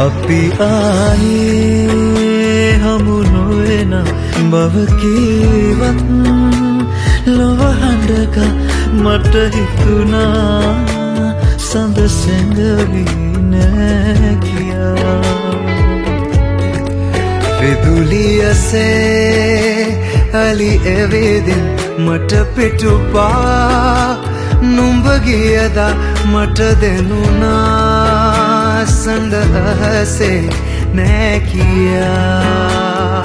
අපි ආයේ හමු නොවන බව කීවත් ලොව හඬක මට හිතුණා සඳ සැඟවී නෑ කියා විදුලියසේ අලි එවේදින් මට පිටුපා නුඹ ගියදා මට දෙනුණා සඳහසේ නෑ කියා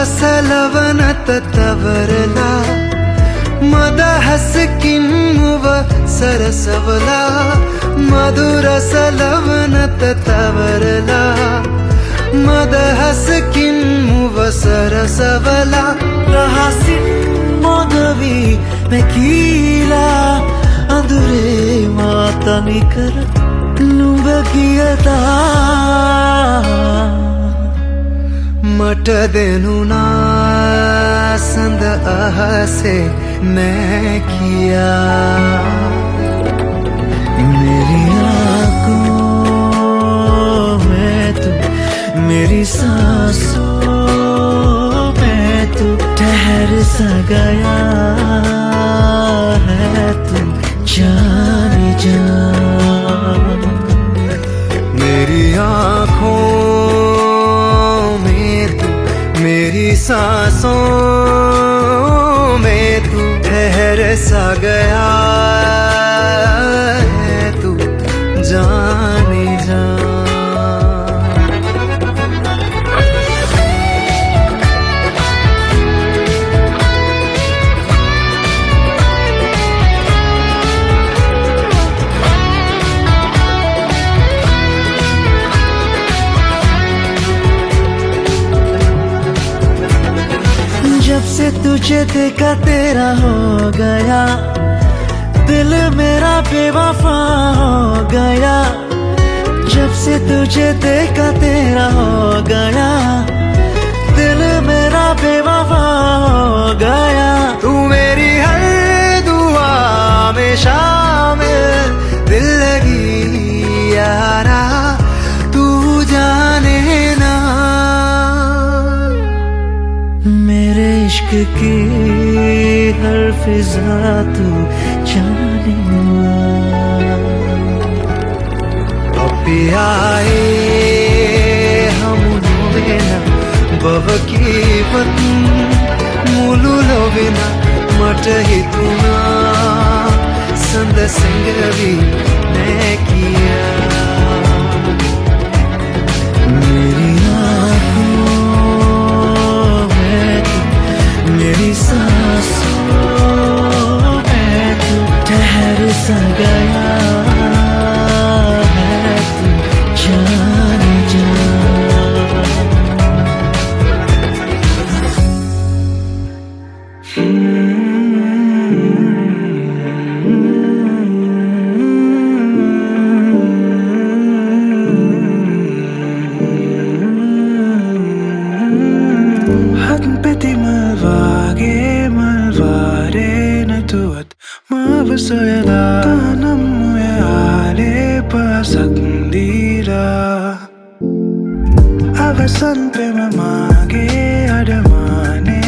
සලවනත තවරලා මදහසකින් මුව සරසවලා මధుර සලවනත තවරලා මදහසකින් මුව සරසවලා රහසින් මොදවී මැකීලා අඳුරේ මා තනිකර නුඹ ගියදා මට දෙනුණා සඳ අහසේ නෑ කියා मेरी आँखों में तू मेरी सांसों में तू ठहर सा गया है तू जाने जा मेरी आँखों मेरी सांसों में तू ठहर सा गया है तू जाने जा जब से तुझे देखा तेरा हो गया दिल मेरा बेवफा हो गया जब से तुझे देखा तेरा हो गया दिल मेरा बेवफा हो गया तू मेरी हर दुआ में शामिल दिल लगी यारा तू जाने ना मेरे इश्क की हर फिजा तू जाने अपी आए हम नोवेना बव की वतन मूलू लोवेना मट हितुना संद संगवी ने किया मेरी मेरी सांसों में तू ठहर सा गया है तू जाने जा Soyala tanam ya ale pasakndira avasan prema mage adamane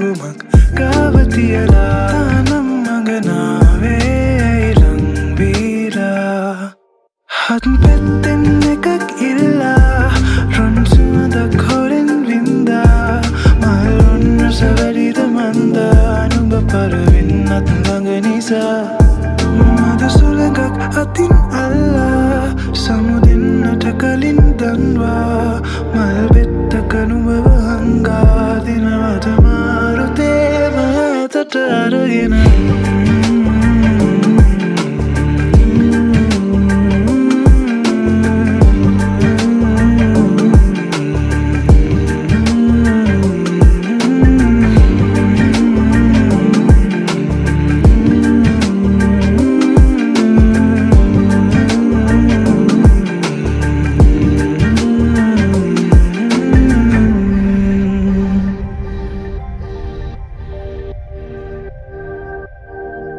gumak kavatiyala tanam maganave ilangbira hatn petten ekak illa ronsumada khoren vinda malon savarida manda nuba parvinnat banganisa mada sulagak atin alla samudinna kalin danwa malbetta kanuba hanga dinamata marute matataragina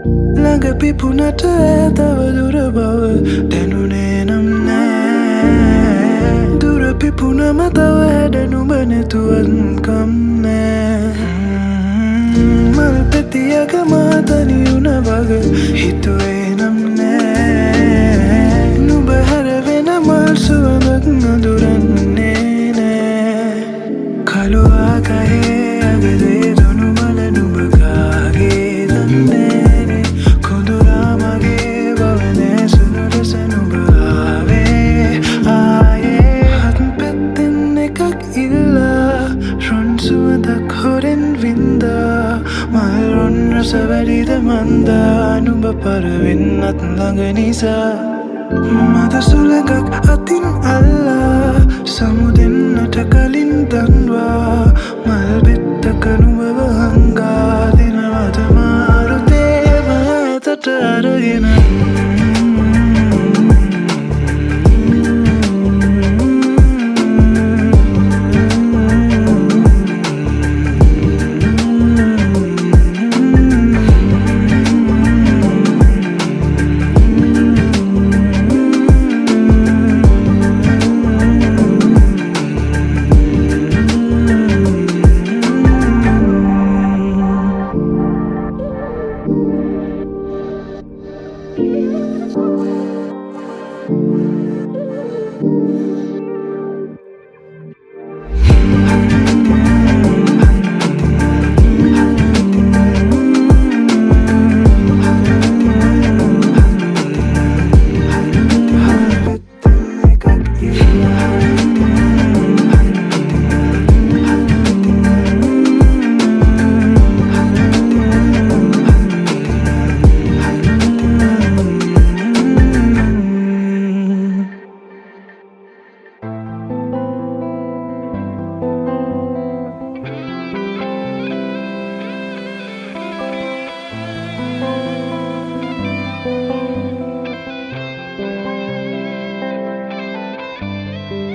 ළඟ පිපුණට තව දුර බව දැනුනේ නම් නෑ දුර පිපුණම තව හැඩ නුඹ නැතුවත්කම් නෑ මල් පෙතියක මාතනි වුණ වග හිතුවේ නම් නෑ නුඹ හැර වෙන මල් සුවඳක් නොදුරන්නේ නෑ කළු ආකායේ අගදේ දොනු මල නුඹ කාගේ දන්නේ කොඳුරා මගේ බවනේ සුණු රස නුඹ ආවේ ආයේ හත් පැත්තෙන් එකක් ඉල්ලා රොන් සුවඳක් හොරෙන් වින්දා මල් රොන් රස වැඩිද මන්දා නුඹ පරවෙන්නත් ළඟ නිසා මද සුළඟක් අතින් අල්ලා සමුදෙන්නට කලින් දන්වා මල් බෙත්තක නුඹව හංගා දිනවද මාරු දේව ඇතට අරගෙන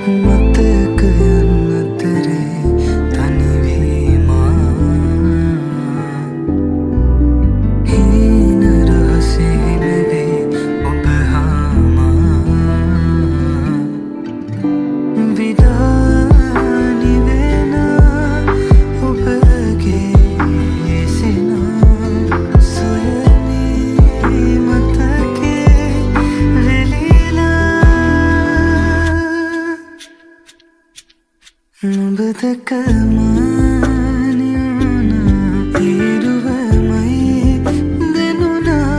මතකයන් අතරේ තනිවීමා හීන රහසේ නැවේ ඔබ හාමා විඩානි වෙන ඔබගේ සිනා සොයමී මතකේ වෙලිලා නුඹ දැක මානියුණා ඉරුවමයි දෙනුණා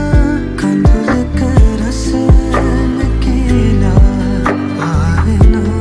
කඳුලක රස නැකිලා ආවෙනා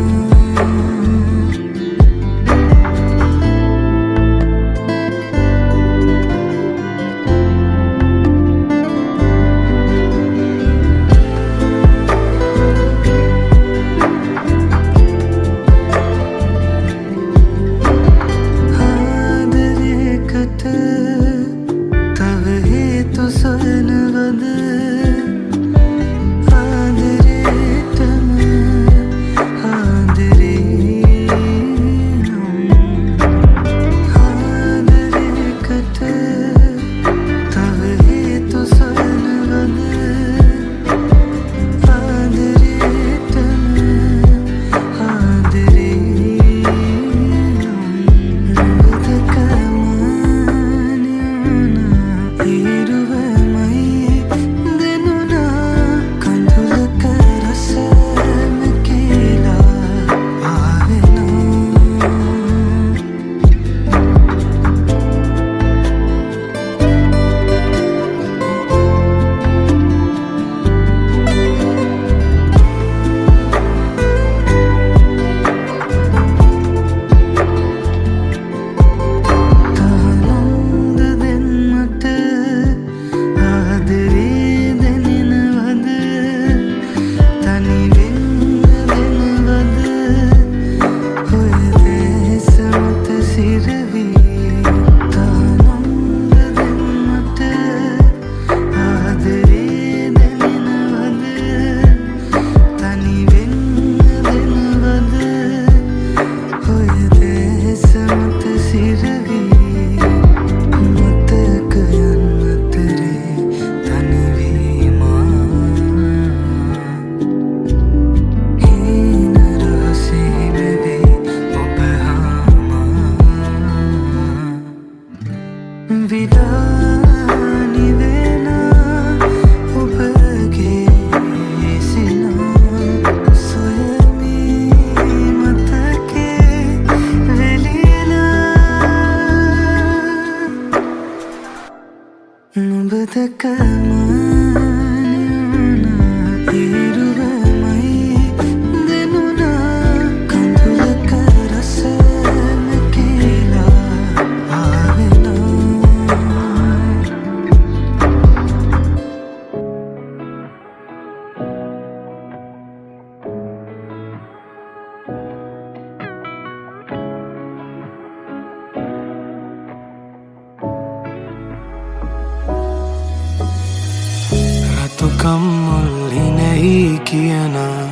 කියනා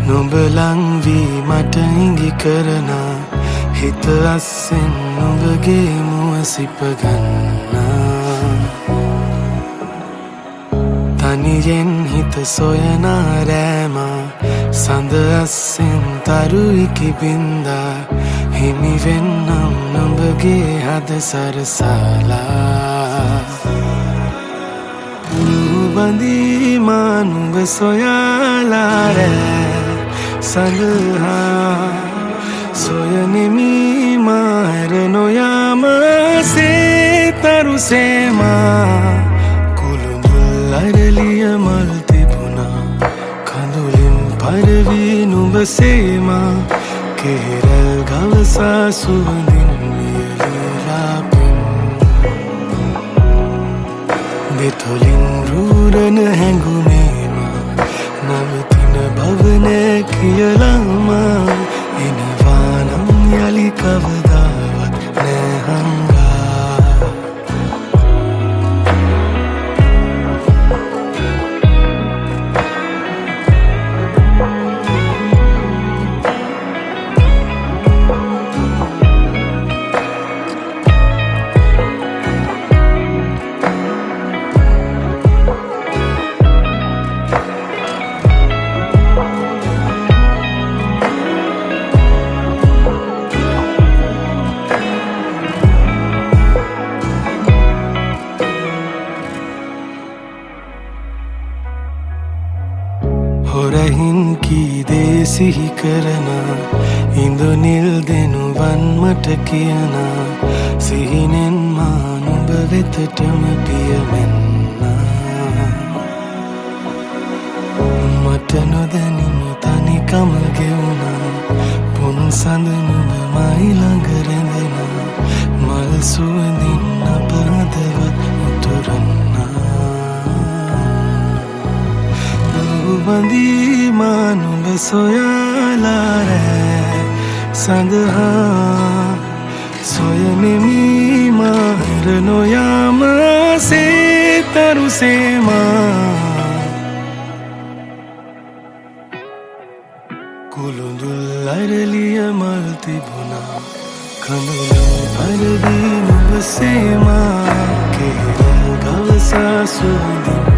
නුඹ ලං වී මට ඉඟි කරනා හිත අස්සෙන් නුඹගේ මුව සිප ගන්නා තනියෙන් හිත සොයනා රෑමා සඳ අස්සෙන් තරු ඉකි බින්දා හිමි වෙන්නම් නුඹගේ හද සරසාලා බඳීමා නුඹ සොයාලා රෑ සඳහා සොයනෙමි මාර නොයාම සේතරු සේමා කුළුඳුල් අරලිය මල් තිබුණා කඳුලින් පරවී නුඹ සේමා කෙහෙරල් ගවසා සුවඳින් වියලලා දෙතොලින් රූරණ හැඟුමේමා නවතින බවන කියලාමා එනවානම් යලි කවදාවත් නැහංගා හොරහින් කී දේ සිහි කරනා ඉඳුනිල් දෙනුවන් මට කියනා සිහිනෙන් මා නුඹ වෙතටම පියමෙන්නා මට නොදැනිම තනිකම ගෙවුනා පුන් සඳ නුඹ මයි ළඟ රැඳෙනා මල් සුවඳින් අප හදවත් උතුරන්නා බඳීමා නුඹ සොයාලා රෑ සඳහා සොයනෙමි මාර නොයාම සේතරු සේමා කුළුඳුල් අරලිය මල් තිබුණා කඳුලින් පරවී නුඹ සේමා කෙහෙරල් ගවසා සුවඳින්